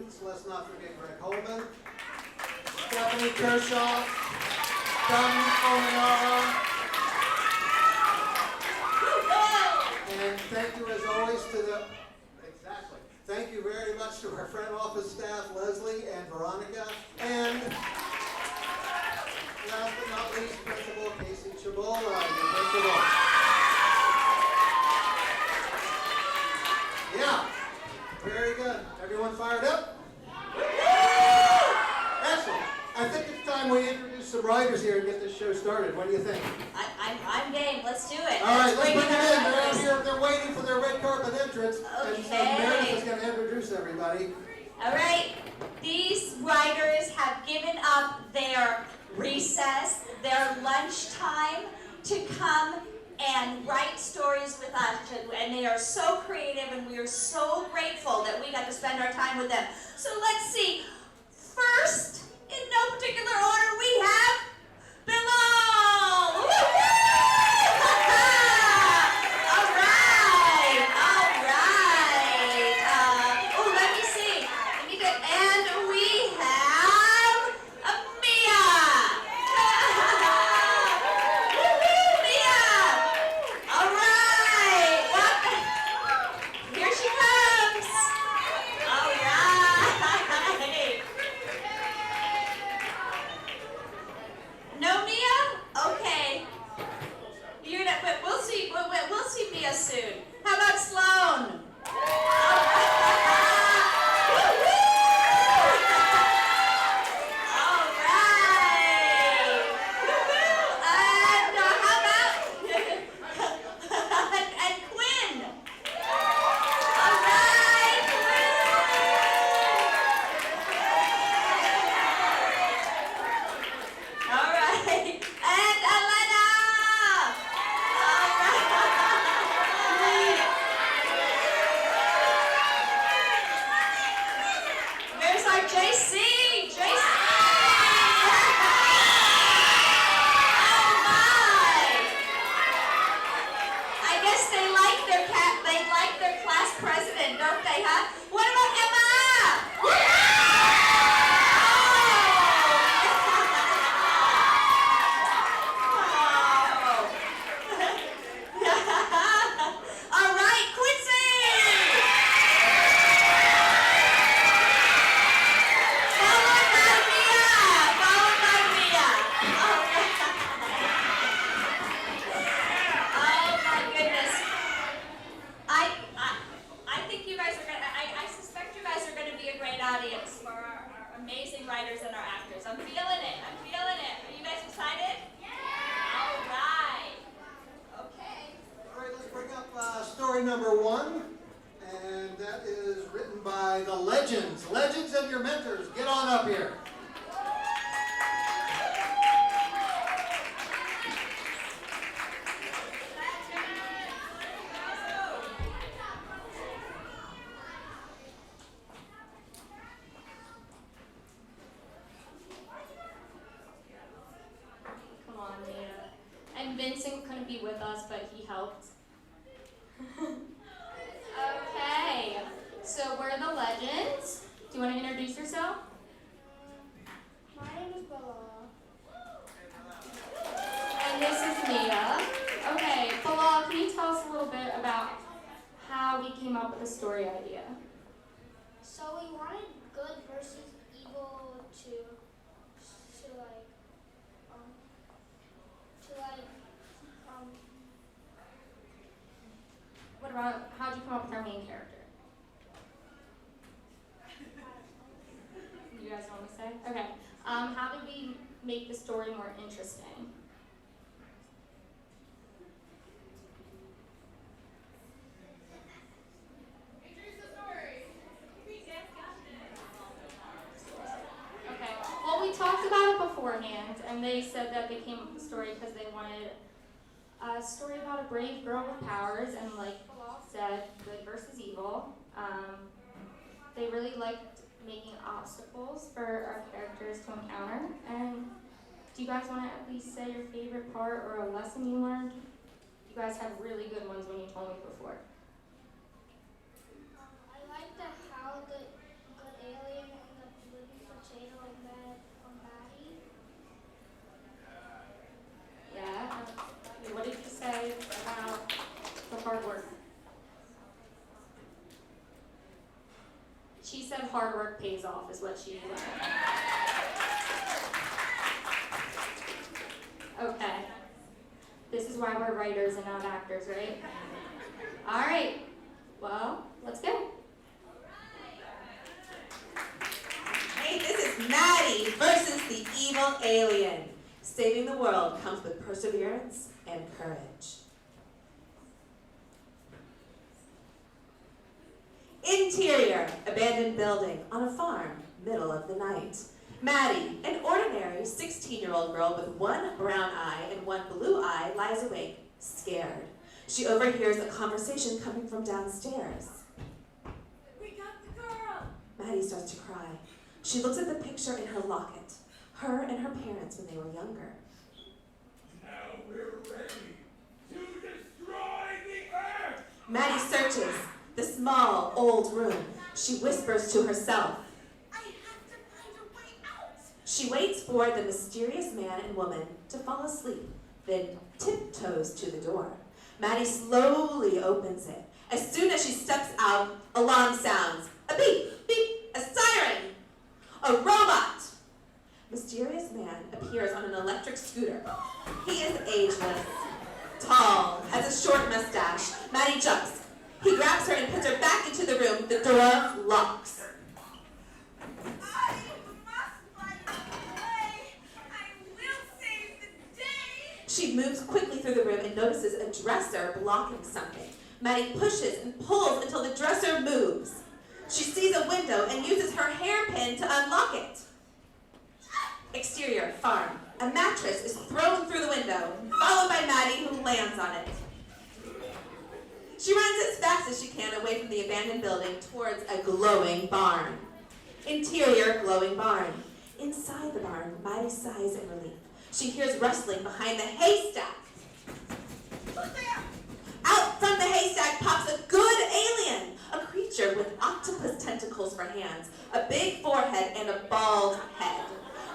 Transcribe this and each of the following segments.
students. Let's not forget Greg Holman, Stephanie Kershaw, Dominic Omanara. And thank you as always to the, exactly, thank you very much to our front office staff, Leslie and Veronica. And last but not least, Principal Casey Chabola, your principal. Yeah, very good. Everyone fired up? Excellent. I think it's time we introduce some writers here and get this show started. What do you think? I'm game. Let's do it. All right, let's bring in them in. They're out writers. here. They're waiting for their red carpet entrance. Okay. And so Meredith is going to introduce everybody. All right. These writers have given up their recess, their lunchtime to come and write stories with us. And they are so creative, and we are so grateful that we got to spend our time with them. So let's see. First, in no particular order, we have Bilal. All right. Oh, let me see. And we have Mia. Mia. All right. Here she comes. All right. No Mia? Okay. You're not, but we'll see. We'll see Mia soon. How about Sloan? All right. And how about and Quinn? All right, Quinn. All right. And Elena. All right. Where's our JC? JC. Oh my. I guess they like their class president, don't they, huh? What about Emma? All right, Quincy! Followed by Mia! Oh my goodness. I think you guys are going to, I suspect you guys are going to be a great audience for our amazing writers and our actors. I'm feeling it. Are you guys excited? All right. Okay. All right, let's bring up story number 1. And that is written by the Legends. Legends and your mentors. Get on up here. Come on, Mia. And Vincent couldn't be with us, but he helped. Okay, so we're the Legends. Do you want to introduce yourself? My name is Bilal. And this is Mia. Okay, Bilal, can you tell us a little bit about how we came up with the story idea? So we wanted good versus evil to What about, how'd you come up with our main character? You guys want me to say? Okay. How did we make the story more interesting? Okay. Well, we talked about it beforehand, and they said that they came up with the story because they wanted a story about a brave girl with powers, and like Bilal said, good versus evil. They really liked making obstacles for our characters to encounter. And do you guys want to at least say your favorite part or a lesson you learned? You guys had really good ones when you told me before. I like how the good alien hard work pays off, is what she learned. Okay. This is why we're writers and not actors, right? All right. Well, let's go. Hey, this is Maddie versus the evil alien. Saving the world comes with perseverance and courage. Interior, abandoned building on a farm, middle of the night. Maddie, an ordinary 16-year-old girl with one brown eye and one blue eye, lies awake, scared. She overhears a conversation coming from downstairs. We got the girl! Maddie starts to cry. She looks at the picture in her locket, her and her parents when they were younger. Now we're ready to destroy the earth! Maddie searches the small, old room. She whispers to herself. I have to find a way out! She waits for the mysterious man and woman to fall asleep, then tiptoes to the door. Maddie slowly opens it. As soon as she steps out, alarm sounds. A beep, beep, a siren, a robot. Mysterious man appears on an electric scooter. He is ageless, tall, has a short mustache. Maddie jumps. He grabs her and puts her back into the room. The door locks. I must find a way! I will save the day! She moves quickly through the room and notices a dresser blocking something. Maddie pushes and pulls until the dresser moves. She sees a window and uses her hairpin to unlock it. Exterior, farm. A mattress is thrown through the window, followed by Maddie, who lands on it. She runs as fast as she can away from the abandoned building towards a glowing barn. Interior, glowing barn. Inside the barn, Maddie sighs in relief. She hears rustling behind the haystack. Who's there? Out from the haystack pops a good alien, a creature with octopus tentacles for hands, a big forehead, and a bald head.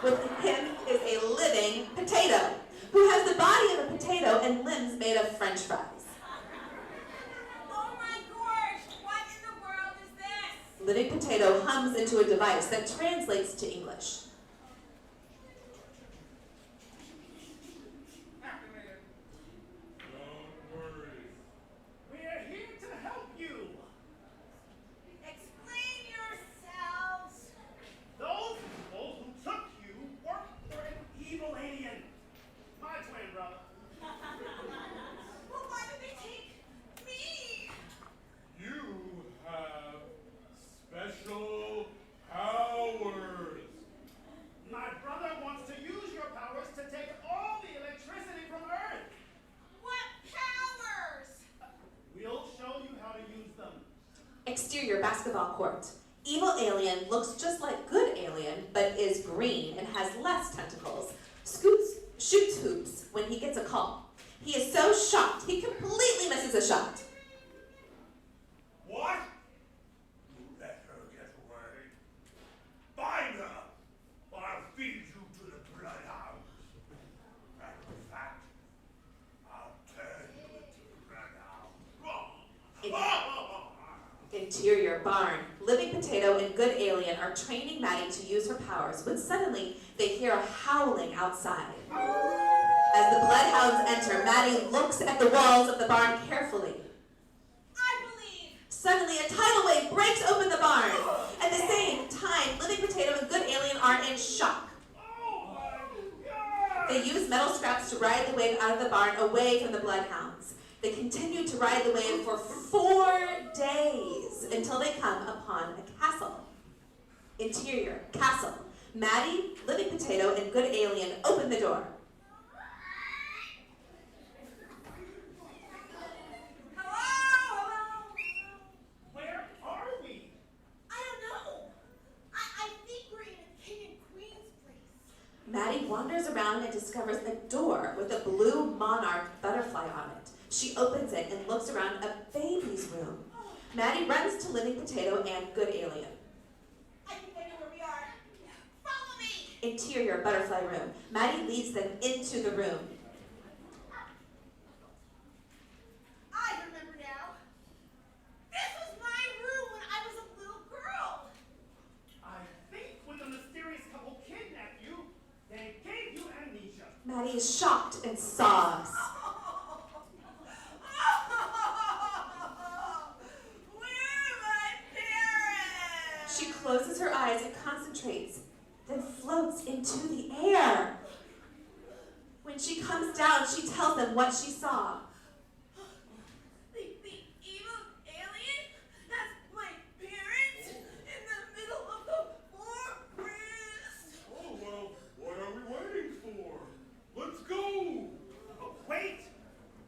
With him is a living potato, who has the body of a potato and limbs made of French fries. Oh my gosh! What in the world is this? Living potato hums into a device that translates to English. Don't worry. We are here to help you. Explain yourselves! Those people who took you work for an evil alien. My twin brother. Well, why did they take me? You have special powers. My brother wants to use your powers to take all the electricity from Earth. What powers? We'll show you how to use them. Exterior basketball court. Evil alien looks just like good alien, but is green and has less tentacles. Shoots hoops when he gets a call. He is so shocked, he completely misses a shot. What? You let her get away. Find her. I'll feed you to the bloodhounds. Matter of fact, I'll turn you into bloodhounds. Interior barn. Living potato and good alien are training Maddie to use her powers when suddenly they hear a howling outside. As the bloodhounds enter, Maddie looks at the walls of the barn carefully. I believe! Suddenly, a tidal wave breaks open the barn. At the same time, living potato and good alien are in shock. Oh my God! They use metal scraps to ride the wave out of the barn away from the bloodhounds. They continue to ride the wave for 4 days until they come upon a castle. Interior, castle. Maddie, living potato, and good alien open the door. Hello? Where are we? I don't know. I think we're in a king and queen's place. Maddie wanders around and discovers a door with a blue monarch butterfly on it. She opens it and looks around a baby's room. Maddie runs to living potato and good alien. I think I know where we are. Follow me! Interior butterfly room. Maddie leads them into the room. I remember now. This was my room when I was a little girl. Leslie is shocked and sobs. Where are my parents? She closes her eyes and concentrates, then floats into the air. When she comes down, she tells them what she saw. The evil alien has my parents in the middle of the forest. Oh, well, what are we waiting for? Let's go! Oh, wait!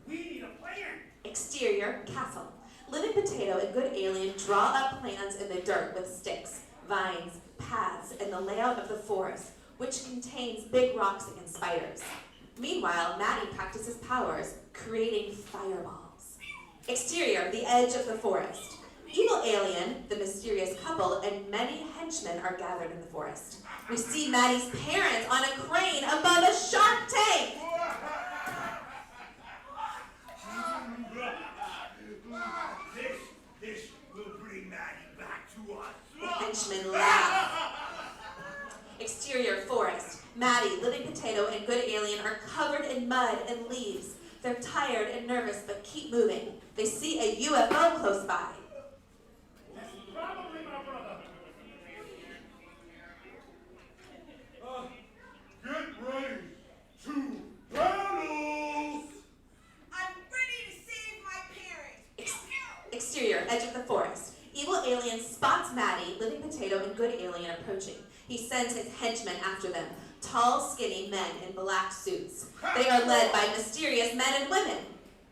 We need a plan! Exterior, castle. Living Potato and Good Alien draw up plans in the dirt with sticks, vines, paths, and the layout of the forest, which contains big rocks and spiders. Meanwhile, Maddie practices powers, creating fireballs. Exterior, the edge of the forest. Evil Alien, the mysterious couple, and many henchmen are gathered in the forest. We see Maddie's parents on a crane above a shark tank. This will bring Maddie back to us. The henchmen laugh. Exterior, forest. Maddie, Living Potato, and Good Alien are covered in mud and leaves. They're tired and nervous, but keep moving. They see a UFO close by. Probably my brother. Get ready to battle! I'm ready to save my parents. Exterior, edge of the forest. Evil Alien spots Maddie, Living Potato, and Good Alien approaching. He sends his henchmen after them, tall, skinny men in black suits. They are led by mysterious men and women.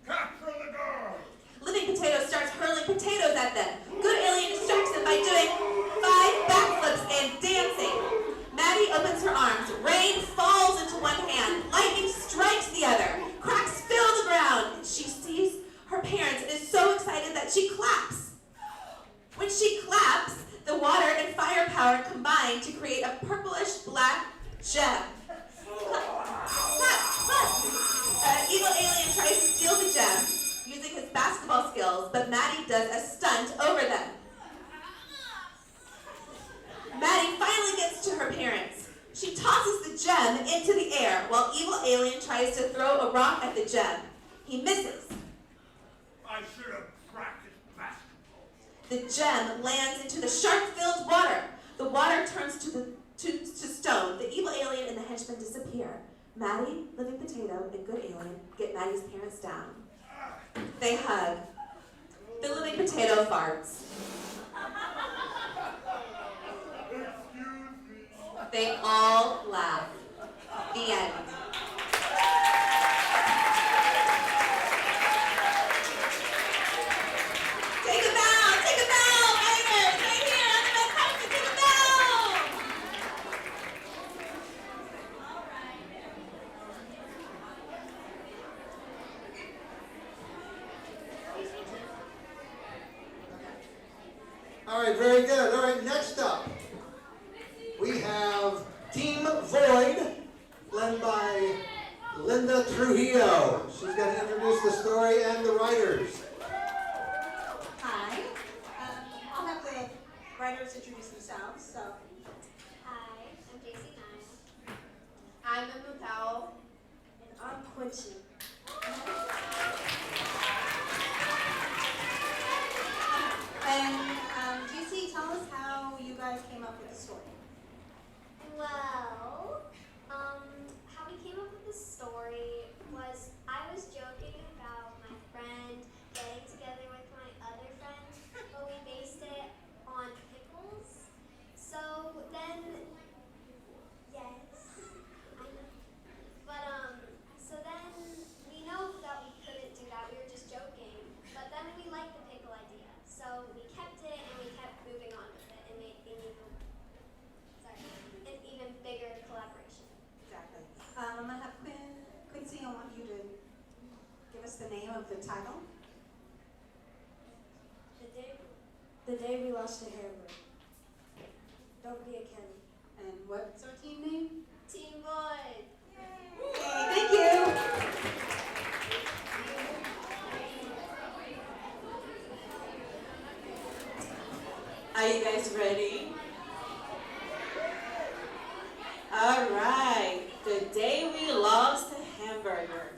Capture the girl! Living Potato starts hurling potatoes at them. Good Alien distracts them by doing 5 backflips and dancing. Maddie opens her arms. Rain falls into one hand. Lightning strikes the other. Cracks fill the ground. She sees her parents and is so excited that she claps. When she claps, the water and fire power combine to create a purplish black gem. Evil Alien tries to steal the gem using his basketball skills, but Maddie does a stunt over them. Maddie finally gets to her parents. She tosses the gem into the air while Evil Alien tries to throw a rock at the gem. He misses. I should have practiced basketball. The gem lands into the shark-filled water. The water turns to stone. The Evil Alien and the henchmen disappear. Maddie, Living Potato, and Good Alien get Maddie's parents down. They hug. The Living Potato farts. Excuse me. They all laugh. The end. Take a bow! Take a bow! Writers! Right here on the red carpet! Take a bow! All right, very good. All right, next up, we have Team Void, led by Linda Trujillo. She's going to introduce the story and the writers. Hi. I'll have the writers introduce themselves. So, Hi, I'm JC9. I'm Emma Powell. And I'm Quincy. And GC, tell us how you guys came up with the story. Well, how we came up with the story was I was joking about my friend getting together with my other friend, but we based it on pickles. So then, yes, I know. But so then we know that we couldn't do that. We were just joking. But then we liked the pickle idea, so we kept it and we kept moving on with it and made an even bigger collaboration. Exactly. I'm going to have Quincy, I want you to give us the name of the title. The day we lost the hairbird. Don't be a Kenny. And what's our team name? Team Void. Thank you. Are you guys ready? All right. The day we lost the corridor.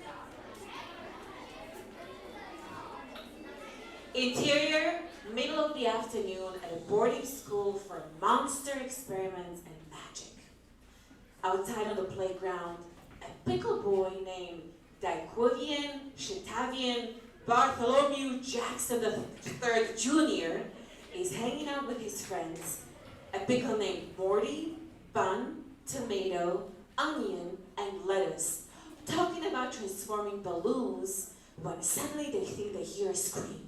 Interior, middle of the afternoon at a boarding school for monster experiments and magic. Outside on the playground, a pickle boy named Daquovian Shitavian Bartholomew Jackson III Jr. is hanging out with his friends, a pickle named Morty, bun, tomato, onion, and lettuce, talking about transforming balloons when suddenly they think they hear a scream.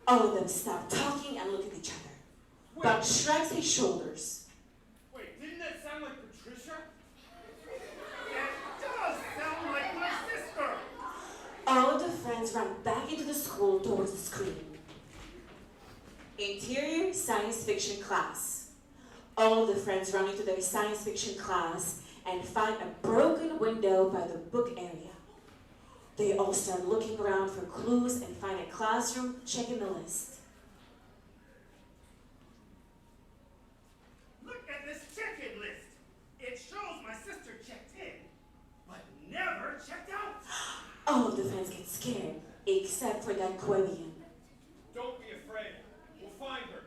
All of them stop talking and look at each other. Bun shrugs his shoulders. Wait, didn't that sound like Patricia? That does sound like my sister! All of the friends run back into the school towards the scream. Interior science fiction class. All of the friends run into their science fiction class and find a broken window by the book area. They all start looking around for clues and find a classroom checking the list. Look at this check-in list. It shows my sister checked in, but never checked out. All of the friends get scared, except for that Quavian. Don't be afraid. We'll find her.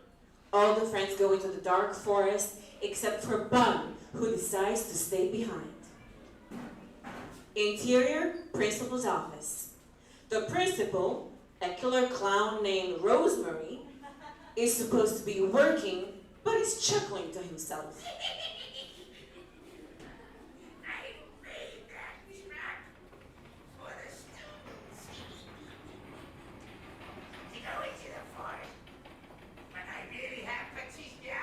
All the friends go into the dark forest, except for Bun, who decides to stay behind. Interior, principal's office. The principal, a killer clown named Rosemary, is supposed to be working, but is chuckling to himself. I made that trap for the students to go into the forest. But I really have Patricia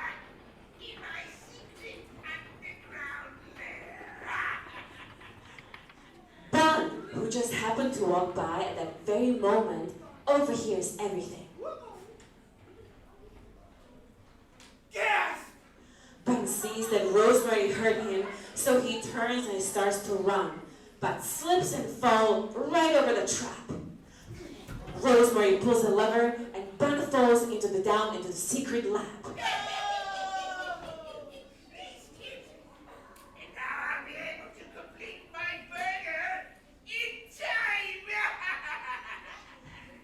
in my secret underground lair. Bun, who just happened to walk by at that very moment, overhears everything. Yes! Bun sees that Rosemary heard him, so he turns and starts to run, but slips and falls right over the trap. Rosemary pulls a lever, and Bun falls down into the secret lab. These kids. And now I'll be able to complete my burger in time.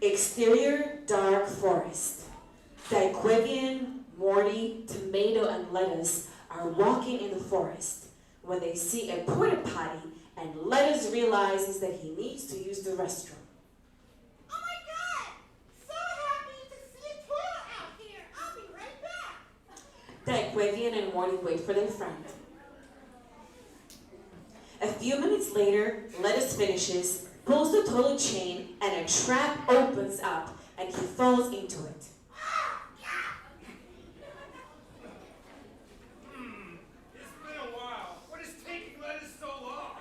Exterior, dark forest. Daquavian, Morty, tomato, and lettuce are walking in the forest when they see a porta potty, and Lettuce realizes that he needs to use the restroom. Oh my god! So happy to see a toilet out here. I'll be right back. Daquavian and Morty wait for their friend. A few minutes later, Lettuce finishes, pulls the toilet chain, and a trap opens up, and he falls into it. It's been a while. What is taking Lettuce so long?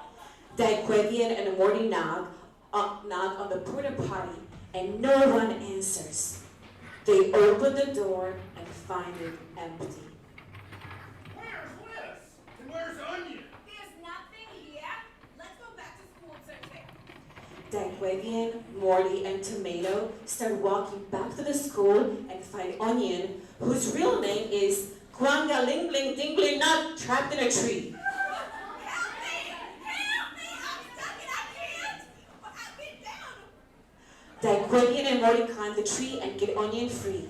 Daquavian and Morty knock on the porta potty, and no one answers. They open the door and find it empty. Where's Lettuce? And where's Onion? There's nothing here. Let's go back to school, Cersei. Daquavian, Morty, and Tomato start walking back to the school and find Onion, whose real name is Quanga Ling Ling Dingling Nut, trapped in a tree. Help me! Help me! I'm stuck and I can't! I've been down. Daquavian and Morty climb the tree and get Onion free.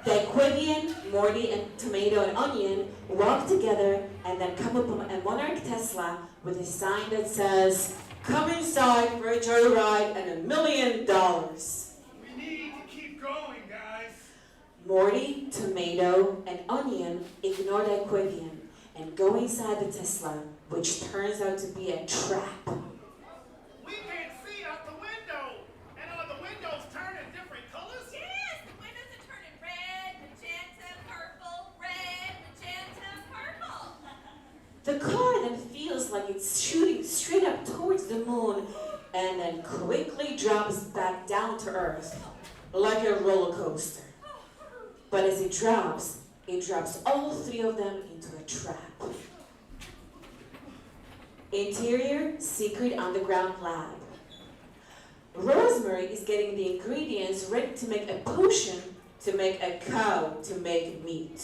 Daquavian, Morty, and Tomato and Onion walk together and then come upon a Monarch Tesla with a sign that says, "Come inside for a joyride and $1 million." We need to keep going, guys. Morty, Tomato, and Onion ignore Daquavian and go inside the Tesla, which turns out to be a trap. We can't see out the window. And are the windows turning different colors? Yes, the windows are turning red, magenta, purple, red, magenta, purple. The car then feels like it's shooting straight up towards the moon and then quickly drops back down to Earth, like a roller coaster. But as it drops all three of them into a trap. Interior, secret underground lab. Rosemary is getting the ingredients ready to make a potion to make a cow to make meat.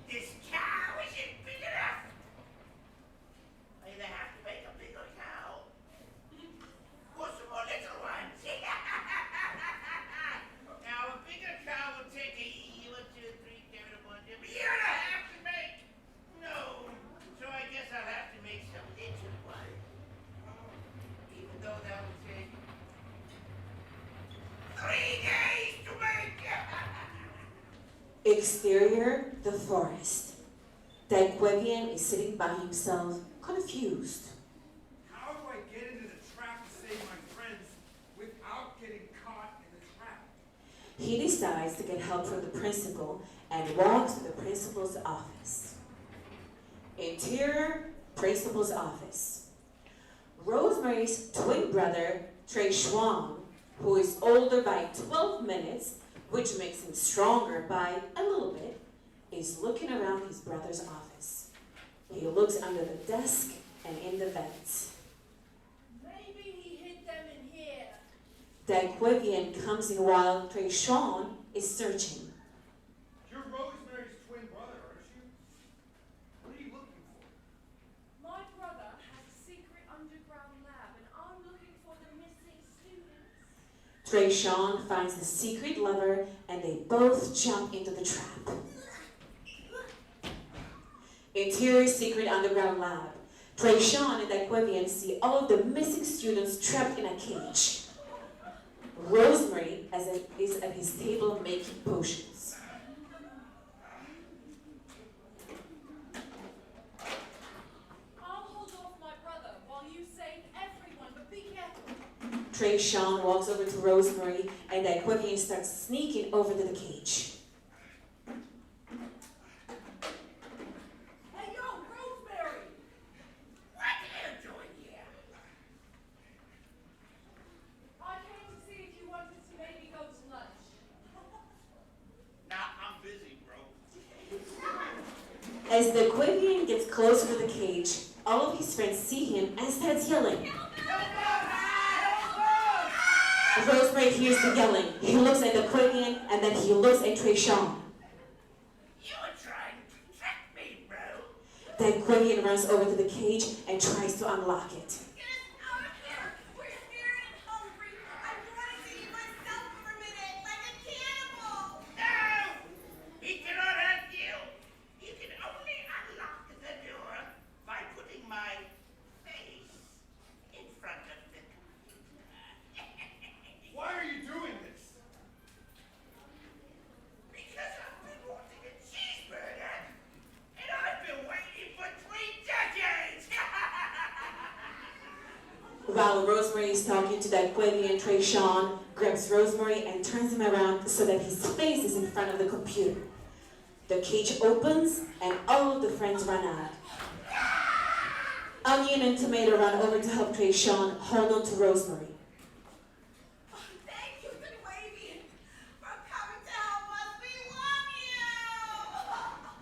This cow exterior, the forest. Daiquevian is sitting by himself, confused. How do I get into the trap to save my friends without getting caught in the trap? He decides to get help from the principal and walks to the principal's office. Interior, principal's office. Rosemary's twin brother, Trey Schwan, who is older by 12 minutes, which makes him stronger by a little bit, is looking around his brother's office. He looks under the desk and in the vents. Maybe he hid them in here. Daiquevian comes in while Trey Schwan is searching. You're Rosemary's twin brother, aren't you? What are you looking for? My brother has a secret underground lab, and I'm looking for the missing students. Trey Schwan finds the secret lever and they both jump into the trap. Interior secret underground lab. Trey Schwan and Daiquevian see all of the missing students trapped in a cage. Rosemary is at his table making potions. I'll hold off my brother while you save everyone, but be careful. Trey Schwan walks over to Rosemary and Daiquevian starts sneaking over to the cage. Hey, yo, Rosemary! What are you doing here? I came to see if you wanted to maybe go to lunch. Nah, I'm busy, bro. As Daiquevian gets closer to the cage, all of his friends see him and starts yelling. Rosemary hears the yelling. He looks at Daiquevian and then he looks at Trey Schwan. You were trying to trick me, bro. Daiquevian runs over to the cage and tries to unlock it. Get us out of here! We're scared and hungry. I wanted to eat myself for a minute, like a cannibal. No! He cannot have you. You can only unlock the door by putting my face in front of the computer. Why are you doing this? Because I've been wanting a cheeseburger, and I've been waiting for 3 decades! While Rosemary is talking to Daiquevian, Trey Schwan grabs Rosemary and turns him around so that his face is in front of the computer. The cage opens and all of the friends run out. Onion and Tomato run over to help Trey Schwan hold on to Rosemary. Thank you, Daiquevian, for coming to help us. We love you!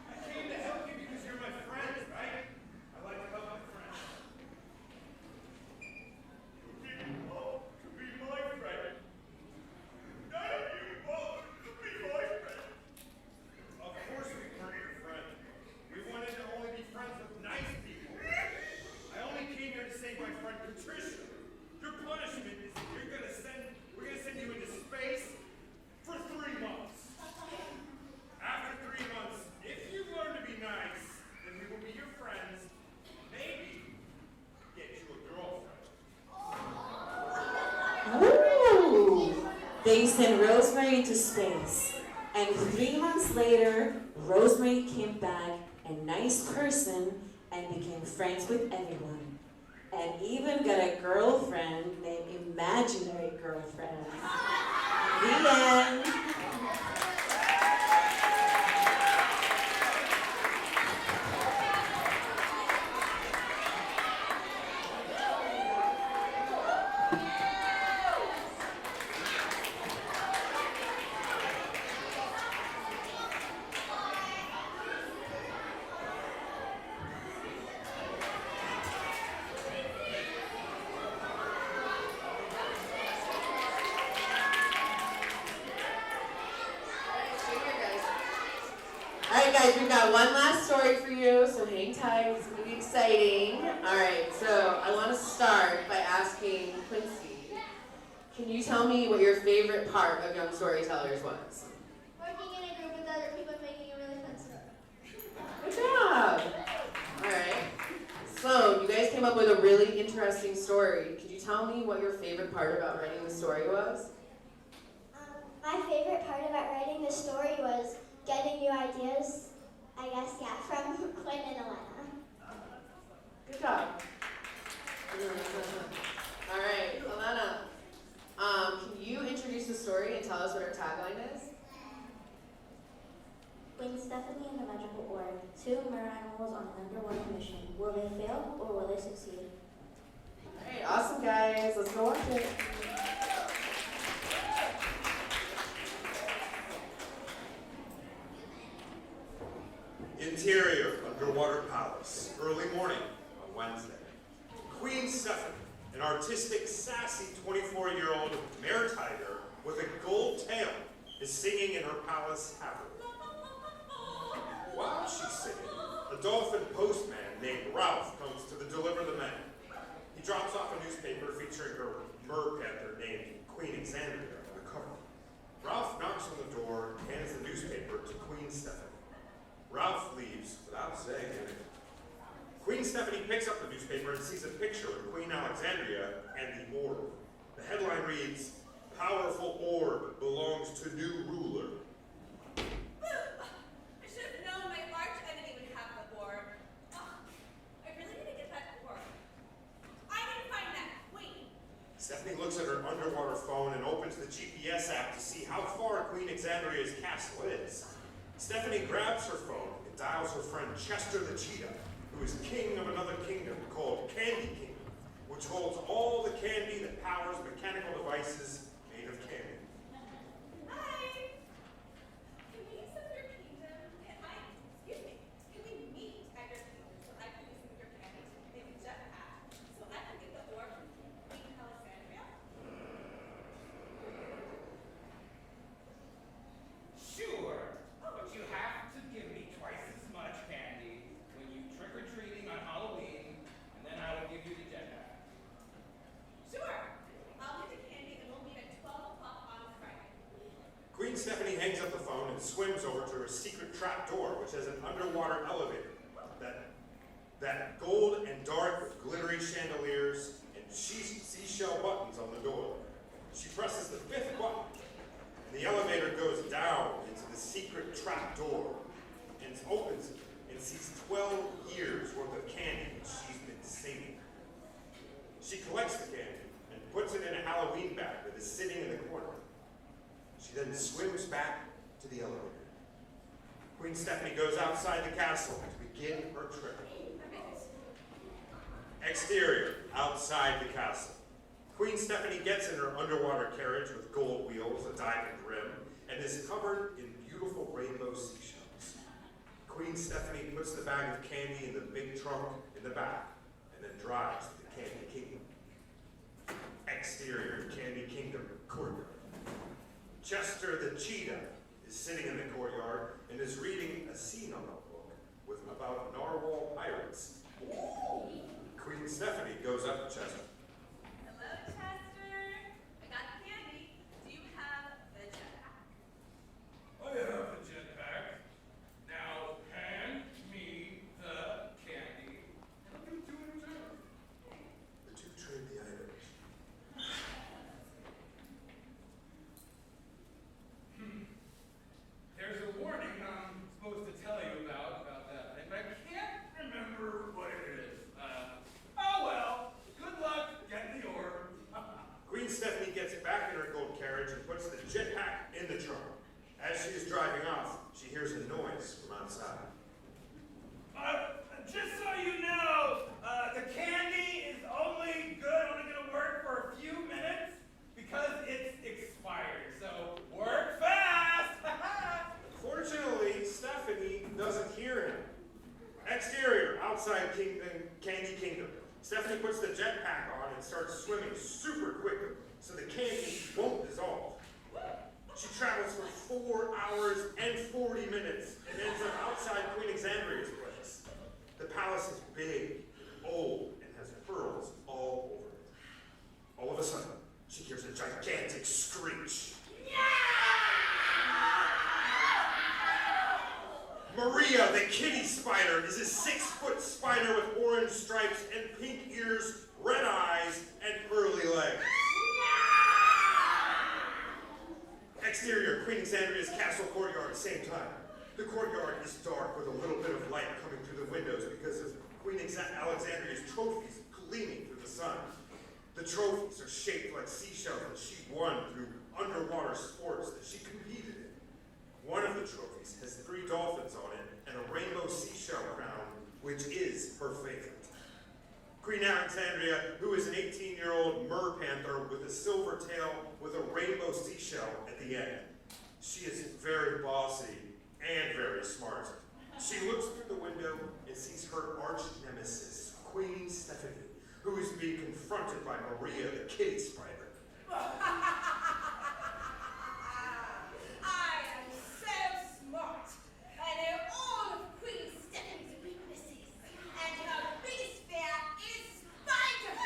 I came to help you because you're my friend, right? I like to help my friends. You didn't want to be my friend. None of you wanted to be my friend. Of course we weren't your friend. We wanted to only be friends with nice people. I only came here to save my friend Patricia. Your punishment is that we're gonna send you into space for 3 months. After 3 months, if you learn to be nice, then we will be your friends. Maybe get you a girlfriend. Ooh! They send Rosemary into space. And 3 months later, Rosemary came back a nice person and became friends with everyone. And even got a girlfriend named Imaginary Girlfriend. The end. Alright guys, we've got one last story for you, so hang tight, it's going to be exciting. Alright, so I want to start by asking Quincy, can you tell me what your favorite part of Young Storytellers was? Working in a group with other people and making a really fun story. Good job! Alright, so you guys came up with a really interesting story. Could you tell me what your favorite part about writing the story was? My favorite part about writing the story was getting new ideas, I guess, yeah, from Quinn and Elena. Good job. All right, Alana. Can you introduce the story and tell us what our tagline is? When Stephanie and the Magical Orb, two mer animals on an underwater mission. Will they fail or will they succeed? All right, awesome, guys. Let's go watch it. Interior underwater palace, early morning on Wednesday. Queen Stephanie, an artistic, sassy 24-year-old mare tiger with a gold tail, is singing in her palace happily. While she's singing, a dolphin postman named Ralph comes to deliver the mail. He drops off a newspaper featuring her mer panther named Queen Exandria on the cover. Ralph knocks on the door and hands the newspaper to Queen Stephanie. Ralph leaves without saying anything. Queen Stephanie picks up the newspaper and sees a picture of Queen Alexandria and the orb. The headline reads, "Powerful orb belongs to new ruler." I should have known my arch enemy would have the orb. I really need to get that orb. I need to find that queen. Stephanie looks at her underwater phone and opens the GPS app to see how far Queen Exandria's castle is. Stephanie grabs her phone and dials her friend Chester the cheetah, who is king of another kingdom called Candy Kingdom, which holds all the candy that powers mechanical devices made of candy. Hi. Can we use some of your kingdom? Excuse me. Can we meet at your kingdom so I can use some of your candy to make a jetpack so I can get the orb from Queen Alexandria? Sure, but you have to give me twice as much candy when you trick-or-treating on Halloween, and then I will give you the jetpack. Sure. I'll get the candy and we'll meet at 12 o'clock on Friday. Queen Stephanie hangs up the phone and swims over to her secret trap door, which has an underwater elevator that gold and dark with glittery chandeliers and seashell buttons on the door. She presses the fifth button, and the elevator goes down into the secret trap door and opens it and sees 12 years worth of candy which she's been saving. She collects the candy and puts it in a Halloween bag that is sitting in the corner. She then swims back to the elevator. Queen Stephanie goes outside the castle to begin her trip. Exterior, outside the castle. Queen Stephanie gets in her underwater carriage with gold wheels, a diamond rim, and is covered in beautiful rainbow seashells. Queen Stephanie puts the bag of candy in the big trunk in the back, and then drives to the Candy Kingdom. Exterior, Candy Kingdom courtyard. Chester the cheetah is sitting in the courtyard and is reading a sea book about narwhal pirates. Queen Stephanie goes up to Chester. Hello, Chester. I got the candy. Do you have the jetpack? I have the jetpack. Now hand me the candy. I'll give it to you in return. The two trade the items. There's a warning I'm supposed to tell you about that thing, but I can't remember what it is. Oh well. Good luck getting the orb. Queen Stephanie gets back in her gold carriage and puts the jetpack in the trunk. As she is driving off, she hears a noise from outside. Just so you know, the candy is only gonna work for a few minutes because it's expired. So work fast. Fortunately, Stephanie doesn't hear him. Exterior, outside Candy Kingdom. Stephanie puts the jetpack on and starts swimming super quickly so the candy won't dissolve. She travels for 4 hours and 40 minutes and ends up outside Queen Exandria's place. The palace is big, old, and has pearls all over it. All of a sudden, she hears a gigantic screech. Maria, the kitty spider, is a 6-foot spider with orange stripes and pink ears, red eyes, and pearly legs. Exterior, Queen Exandria's castle courtyard, same time. The courtyard is dark with a little bit of light coming through the windows because of Queen Alexandria's trophies gleaming through the sun. The trophies are shaped like seashells that she won through underwater sports that she competed in. One of the trophies has 3 dolphins on it and a rainbow seashell crown, which is her favorite. Queen Alexandria, who is an 18-year-old mer panther with a silver tail with a rainbow seashell at the end. She is very bossy and very smart. She looks through the window and sees her arch nemesis, Queen Stephanie, who is being confronted by Maria the kitty spider. I am so smart. I know all of Queen Stephanie's weaknesses. And her biggest fear is spiders.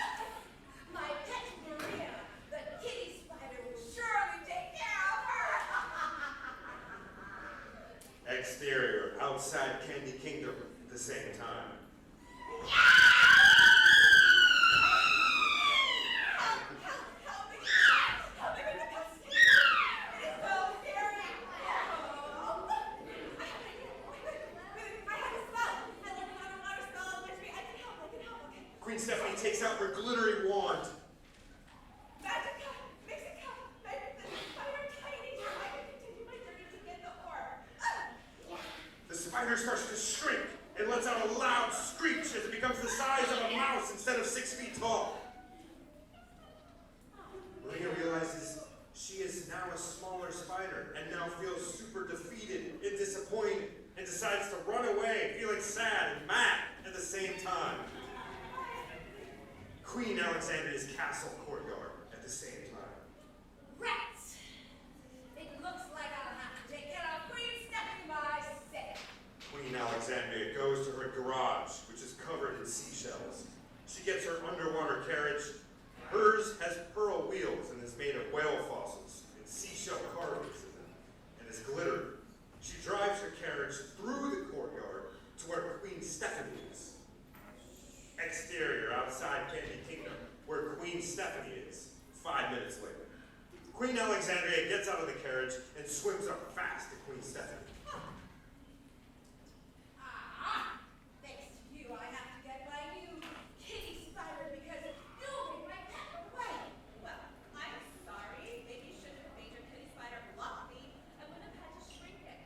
My pet Maria, the kitty spider, will surely take care of her. Exterior, outside Candy Kingdom at the same time. Queen Stephanie takes out her glittery wand. The spider starts to shrink and lets out a loud screech as it becomes the size of a mouse instead of 6 feet tall. Maria realizes she is now a smaller spider and now feels super defeated and disappointed and decides to run away, feeling sad and mad at the same time. Queen Alexandria's castle courtyard at the same time. Rats! It looks like I'll have to take care of Queen Stephanie myself. Queen Alexandria goes to her garage, which is covered in seashells. She gets her underwater carriage. Hers has pearl wheels and is made of whale fossils and seashell carvings in them, and is glittery. She drives her carriage through the courtyard to where Queen Stephanie is. Exterior, outside Candy Kingdom, where Queen Stephanie is, 5 minutes later. Queen Alexandria gets out of the carriage and swims up fast to Queen Stephanie. Thanks to you, I have to get my new kitty spider because you'll make my pet away. Well, I'm sorry. Maybe you shouldn't have made your kitty spider fluffy. I would have had to shrink it.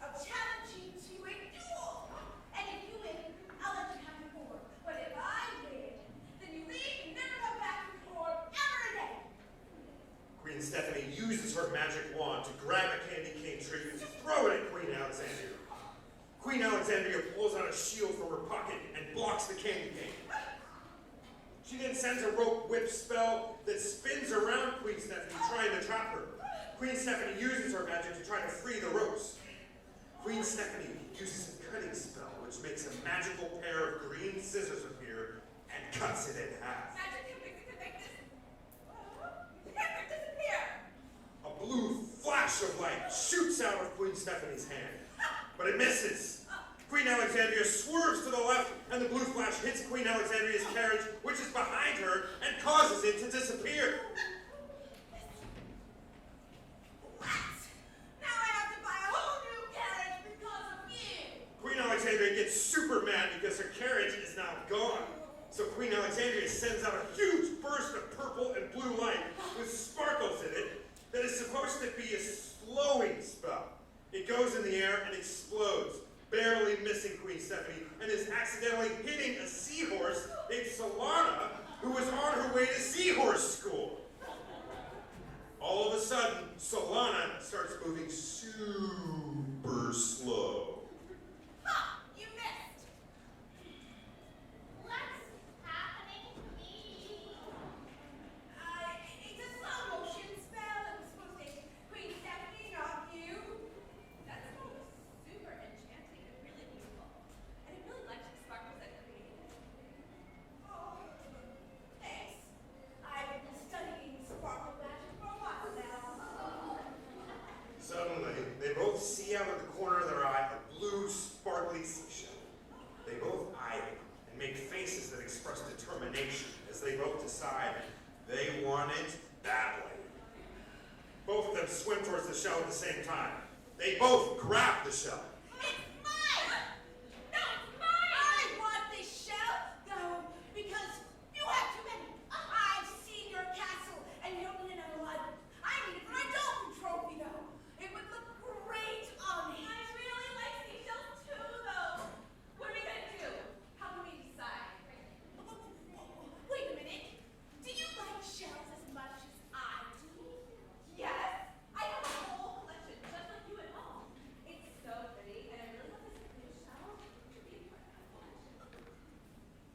I'll challenge you to a duel. And if you win, I'll let you have your orb. But if I win, then you leave and never come back to the orb ever again. Queen Stephanie uses her magic wand to grab a candy cane tree and throw it at Queen Alexandria. Queen Alexandria pulls out a shield from her pocket and blocks the candy cane. She then sends a rope whip spell that spins around Queen Stephanie, trying to trap her. Queen Stephanie uses her magic to try to free the ropes. Queen Stephanie uses a cutting spell, which makes a magical pair of green scissors appear and cuts it in half. Magic can make this panther disappear. A blue flash of light shoots out of Queen Stephanie's hand, but it misses. Queen Alexandria swerves to the left, and the blue flash hits Queen Alexandria's carriage, which is behind her, and causes it to disappear. Rats! Now I have to buy a whole new carriage because of you. Queen Alexandria gets super mad because her carriage is now gone. So Queen Alexandria sends out a huge burst of purple and blue light with sparkles in it that is supposed to be a slowing spell. It goes in the air and explodes, barely missing Queen Stephanie, and is accidentally hitting a seahorse named Solana, who was on her way to seahorse school. All of a sudden, Solana starts moving super slow. Ha! You missed. What's happening to me? It's a slow motion spell. It was supposed to hit Queen Stephanie, not you. That spell was super enchanting and really beautiful. And I really liked the sparkles that created. Oh, thanks. I've been studying sparkle magic for a while now. Suddenly, they both see out of the corner of their eye a Both of them swim towards the shell at the same time. They both grab the shell. It's mine! No, it's mine! I want this shell, though, because you have too many. I've seen your castle, and you don't need another one. I need it for my dolphin trophy, though. It would look great on me. I really like seashells, too, though. What are we gonna do? How can we decide? Wait a minute. Do you like shells as much as I do? Yes. I have a whole collection, just like you at home. It's so pretty, and I really love this new shell. To be part of my collection.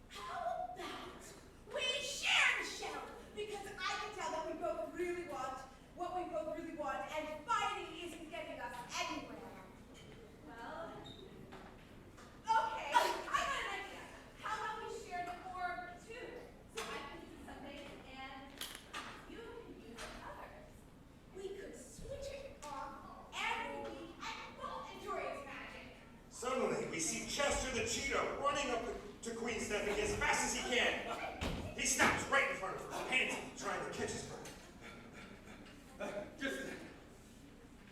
How about we share the shell? Because I can tell that we both really want what we both really want, and fighting isn't getting us anywhere. Well, okay, I got an idea. How about we share the orb too? So I can use it some days and you can use it others. We could switch it off every week and both enjoy its magic. Suddenly, we see Chester the Cheetah running up to Queen Stephanie as fast as he can. He stops right in front of her, panting, trying to catch his breath.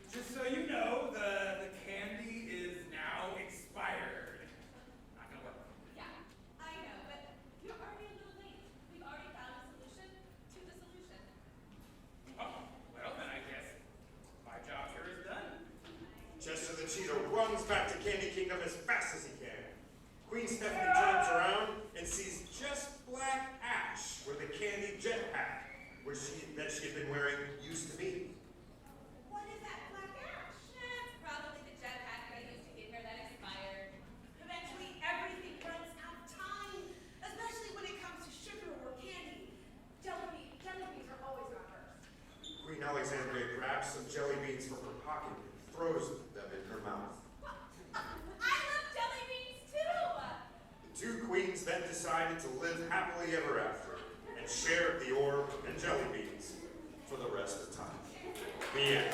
Just so you know, the candy is now expired. Not gonna work. Yeah, I know, but you're already a little late. We've already found a solution to the solution. Oh, well then I guess my job here is done. Chester the Cheetah runs back to Candy Kingdom as fast as he can. Queen Stephanie turns around and sees just black ash where the candy jetpack that she had been wearing used to be. What is that black ash? It's probably the jetpack that I used to get here that expired. Eventually, everything runs out of time, especially when it comes to sugar or candy. Jelly beans are always gone first. Queen Alexandria grabs some jelly beans from her pocket and throws them in her mouth. I love jelly beans too. The two queens then decided to live happily ever after and shared the orb and jelly beans for the rest of time. The end.